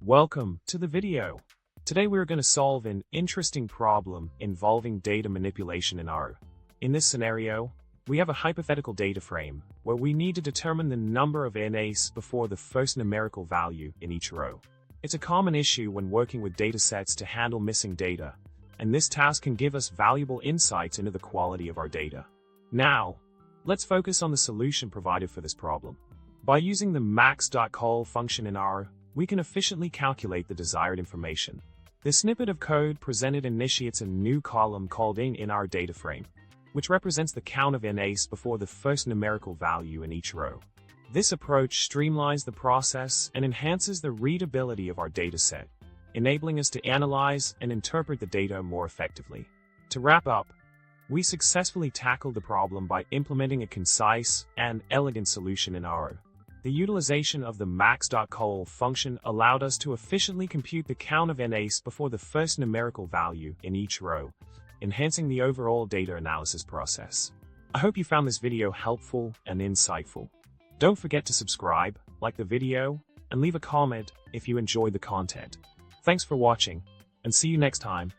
Welcome to the video. Today we're going to solve an interesting problem involving data manipulation in R. In this scenario, we have a hypothetical data frame where we need to determine the number of NAs before the first numerical value in each row. It's a common issue when working with datasets to handle missing data, and this task can give us valuable insights into the quality of our data. Now, let's focus on the solution provided for this problem. By using the max.col function in R, we can efficiently calculate the desired information. This snippet of code presented initiates a new column called in our data frame, which represents the count of NAs before the first numerical value in each row. This approach streamlines the process and enhances the readability of our dataset, enabling us to analyze and interpret the data more effectively. To wrap up, we successfully tackled the problem by implementing a concise and elegant solution in R. The utilization of the max.col function allowed us to efficiently compute the count of NAs before the first numerical value in each row, enhancing the overall data analysis process. I hope you found this video helpful and insightful. Don't forget to subscribe, like the video, and leave a comment if you enjoyed the content. Thanks for watching, and see you next time.